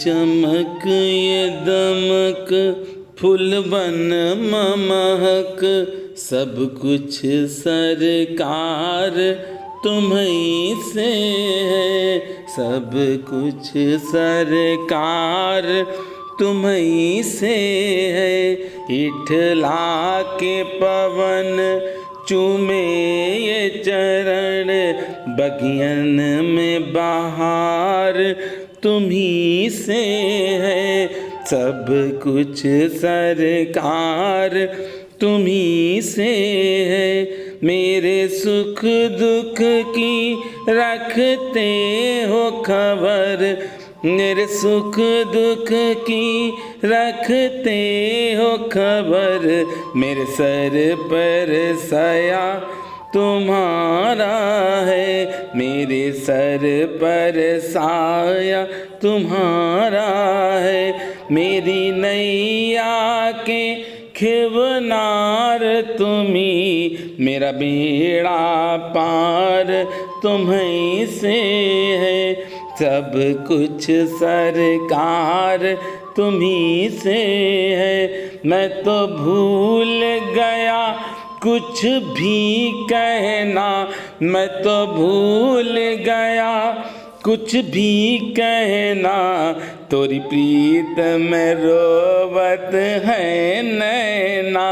चमक ये दमक फूलवन महक, सब कुछ सरकार तुम्हीं से है, सब कुछ सरकार तुम्हीं से है। इठला के पवन चूमे ये चरण, बगियन में बहार तुम्हीं से है, सब कुछ सरकार तुम्हीं से है। मेरे सुख दुख की रखते हो खबर, मेरे सुख दुख की रखते हो खबर, मेरे सर पर साया तुम्हारा है, मेरे सर पर साया तुम्हारा है। मेरी नैया के खिवनार तुम्ही, मेरा बेड़ा पार तुम्हीं से है, सब कुछ सरकार तुम्हीं से है। मैं तो भूल गया कुछ भी कहना, मैं तो भूल गया कुछ भी कहना, तोरी प्रीत में रोवत है नैना,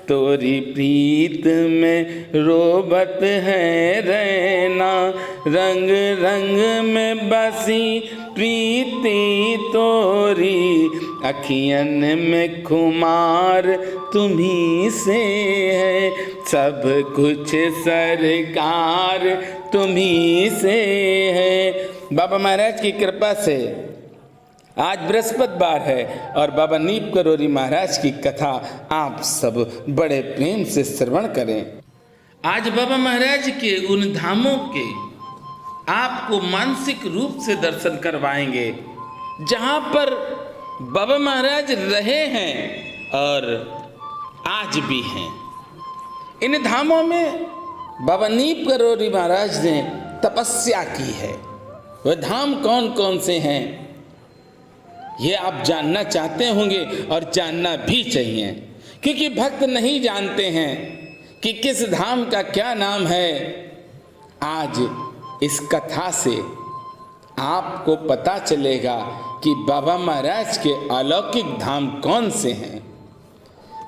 तोरी प्रीत में रोवत है रहना। रंग रंग में बसी प्रीति तोरी, अखियन में खुमार तुम्हीं से है, सब कुछ सरकार तुम्हीं से है। बाबा महाराज की कृपा से आज बृहस्पतिवार है और बाबा नीप करोरी महाराज की कथा आप सब बड़े प्रेम से श्रवण करें। आज बाबा महाराज के उन धामों के आपको मानसिक रूप से दर्शन करवाएंगे जहां पर बाबा महाराज रहे हैं और आज भी हैं। इन धामों में बाबा नीप करोरी महाराज ने तपस्या की है। वह धाम कौन कौन से हैं ये आप जानना चाहते होंगे और जानना भी चाहिए, क्योंकि भक्त नहीं जानते हैं कि किस धाम का क्या नाम है। आज इस कथा से आपको पता चलेगा कि बाबा महाराज के अलौकिक धाम कौन से हैं।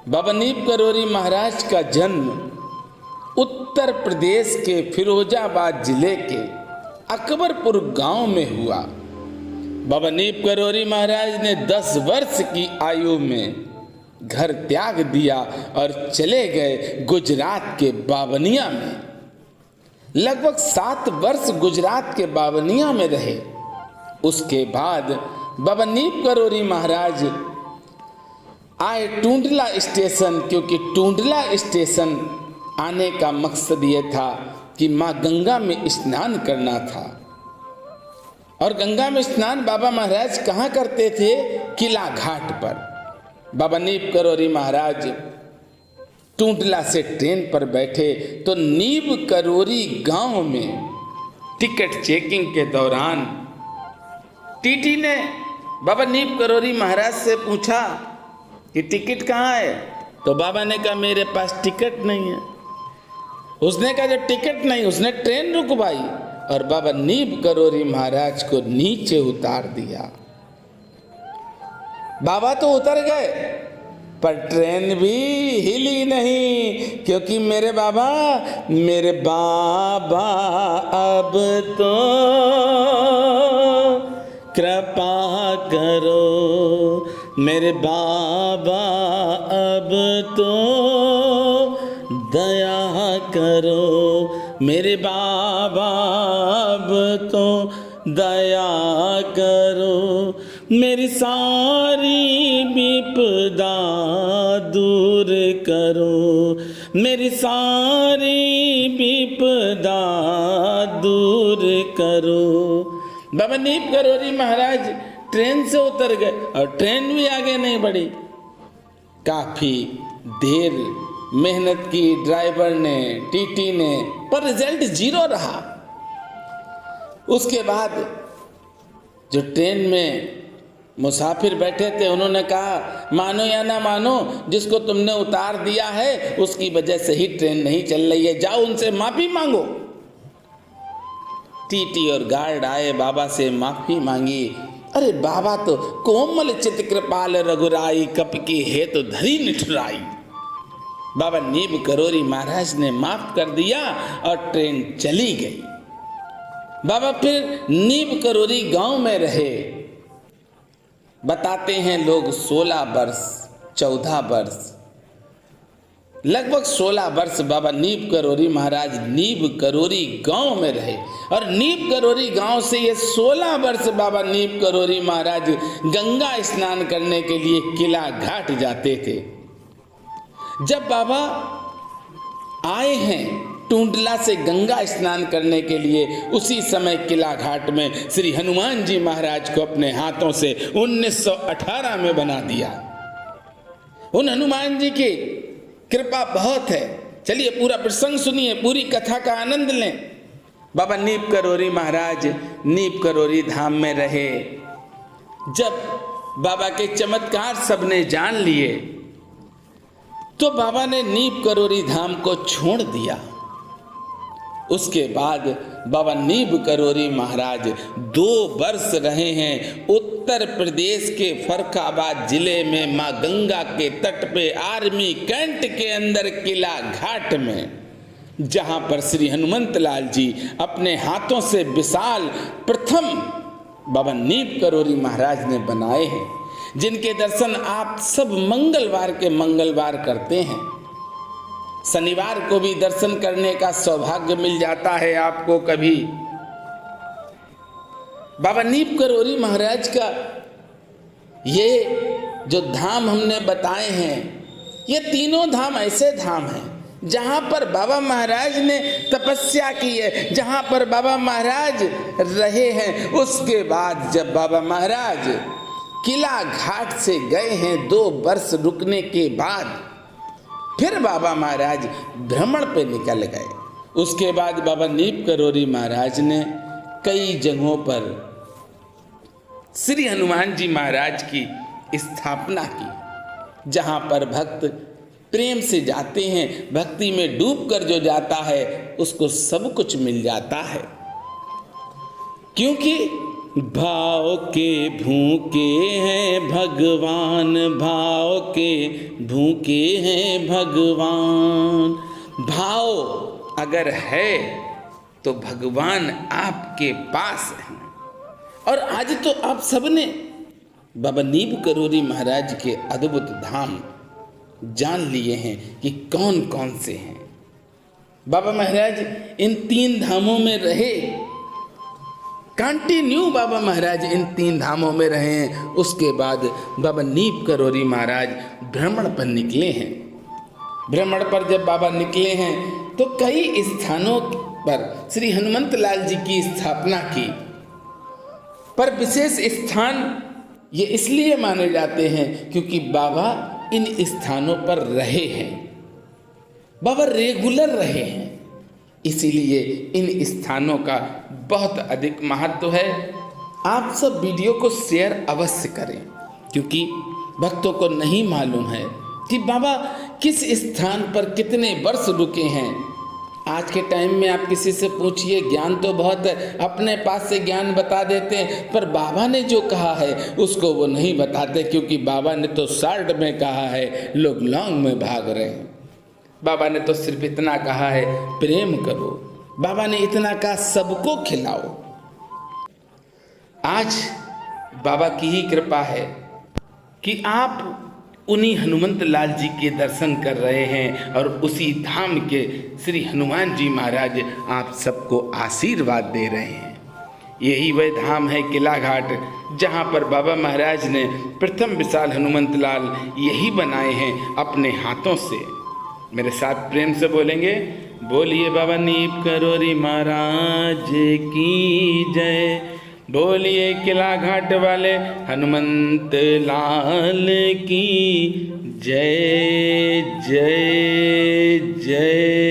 बाबा नीप करोरी महाराज का जन्म उत्तर प्रदेश के फिरोजाबाद जिले के अकबरपुर गांव में हुआ। बाबा नीप करोरी महाराज ने 10 वर्ष की आयु में घर त्याग दिया और चले गए गुजरात के बावनिया में। लगभग 7 वर्ष गुजरात के बावनिया में रहे। उसके बाद बाबा नीप करोरी महाराज आए टूंडला स्टेशन, क्योंकि टूंडला स्टेशन आने का मकसद ये था कि माँ गंगा में स्नान करना था। और गंगा में स्नान बाबा महाराज कहाँ करते थे? किला घाट पर। बाबा नीप करोरी महाराज टूंडला से ट्रेन पर बैठे तो नीप करोरी गांव में टिकट चेकिंग के दौरान टीटी ने बाबा नीप करोरी महाराज से पूछा कि टिकट कहाँ है? तो बाबा ने कहा मेरे पास टिकट नहीं है। उसने कहा जब टिकट नहीं, उसने ट्रेन रुकवाई और बाबा नीप करोरी महाराज को नीचे उतार दिया। बाबा तो उतर गए पर ट्रेन भी हिली नहीं, क्योंकि मेरे बाबा अब तो कृपा करो, मेरे बाबा अब तो दया करो, मेरे बाबा अब तो दया करो, मेरी सारी विपदा दूर करो, मेरी सारी विपदा दूर करो। बाबा नीप करोरी महाराज ट्रेन से उतर गए और ट्रेन भी आगे नहीं बढ़ी। काफी देर मेहनत की ड्राइवर ने, टीटी ने, पर रिजल्ट 0 रहा। उसके बाद जो ट्रेन में मुसाफिर बैठे थे, उन्होंने कहा मानो या ना मानो, जिसको तुमने उतार दिया है उसकी वजह से ही ट्रेन नहीं चल रही है, जाओ उनसे माफी मांगो। टीटी और गार्ड आए, बाबा से माफी मांगी। अरे बाबा तो कोमल चित कृपाल रघुराई, कप की हे तो धरी निठुराई। बाबा नीब करोरी महाराज ने माफ कर दिया और ट्रेन चली गई। बाबा फिर नीब करोरी गांव में रहे। बताते हैं लोग 16 वर्ष 14 वर्ष, लगभग 16 वर्ष बाबा नीब करोरी महाराज नीब करोरी गांव में रहे। और नीब करोरी गांव से ये 16 वर्ष बाबा नीब करोरी महाराज गंगा स्नान करने के लिए किला घाट जाते थे। जब बाबा आए हैं टूंडला से गंगा स्नान करने के लिए, उसी समय किला घाट में श्री हनुमान जी महाराज को अपने हाथों से 1918 में बना दिया। उन हनुमान जी की कृपा बहुत है। चलिए पूरा प्रसंग सुनिए, पूरी कथा का आनंद लें। बाबा नीब करोरी महाराज नीब करोरी धाम में रहे। जब बाबा के चमत्कार सबने जान लिए तो बाबा ने नीब करोरी धाम को छोड़ दिया। उसके बाद बाबा नीब करोरी महाराज 2 वर्ष रहे हैं उत्तर प्रदेश के फर्रुखाबाद जिले में मां गंगा के तट पे आर्मी कैंट के अंदर किला घाट में, जहां पर श्री हनुमंत लाल जी अपने हाथों से विशाल प्रथम बाबा नीब करोरी महाराज ने बनाए हैं, जिनके दर्शन आप सब मंगलवार के मंगलवार करते हैं। शनिवार को भी दर्शन करने का सौभाग्य मिल जाता है आपको कभी। बाबा नीब करोरी महाराज का ये जो धाम हमने बताए हैं, ये तीनों धाम ऐसे धाम हैं जहां पर बाबा महाराज ने तपस्या की है, जहां पर बाबा महाराज रहे हैं। उसके बाद जब बाबा महाराज किला घाट से गए हैं 2 वर्ष रुकने के बाद, फिर बाबा महाराज भ्रमण पे निकल गए। उसके बाद बाबा नीब करोरी महाराज ने कई जगहों पर श्री हनुमान जी महाराज की स्थापना की, जहां पर भक्त प्रेम से जाते हैं, भक्ति में डूबकर जो जाता है उसको सब कुछ मिल जाता है। क्योंकि भाव के भूखे हैं भगवान, भाव के भूखे हैं भगवान। भाव अगर है तो भगवान आपके पास हैं। और आज तो आप सबने बाबा नीब करोरी महाराज के अद्भुत धाम जान लिए हैं कि कौन कौन से हैं। बाबा महाराज इन 3 धामों में रहे, कंटिन्यू बाबा महाराज इन 3 धामों में रहे हैं। उसके बाद बाबा नीब करोरी महाराज भ्रमण पर निकले हैं। भ्रमण पर जब बाबा निकले हैं तो कई स्थानों पर श्री हनुमंत लाल जी की स्थापना की। पर विशेष स्थान ये इसलिए माने जाते हैं क्योंकि बाबा इन स्थानों पर रहे हैं, बाबा रेगुलर रहे हैं, इसीलिए इन स्थानों का बहुत अधिक महत्व है। आप सब वीडियो को शेयर अवश्य करें, क्योंकि भक्तों को नहीं मालूम है कि बाबा किस स्थान पर कितने वर्ष रुके हैं। आज के टाइम में आप किसी से पूछिए, ज्ञान तो बहुत है, अपने पास से ज्ञान बता देते हैं, पर बाबा ने जो कहा है उसको वो नहीं बताते, क्योंकि बाबा ने तो शॉर्ट में कहा है, लोग लॉन्ग में भाग रहे हैं। बाबा ने तो सिर्फ इतना कहा है प्रेम करो, बाबा ने इतना कहा सबको खिलाओ। आज बाबा की ही कृपा है कि आप उन्हीं हनुमंत लाल जी के दर्शन कर रहे हैं और उसी धाम के श्री हनुमान जी महाराज आप सबको आशीर्वाद दे रहे हैं। यही वह धाम है किला घाट, जहाँ पर बाबा महाराज ने प्रथम विशाल हनुमंत लाल यही बनाए हैं अपने हाथों से। मेरे साथ प्रेम से बोलेंगे, बोलिए बाबा नीब करोरी महाराज की जय, बोलिए किला घाट वाले हनुमंत लाल की जय जय जय।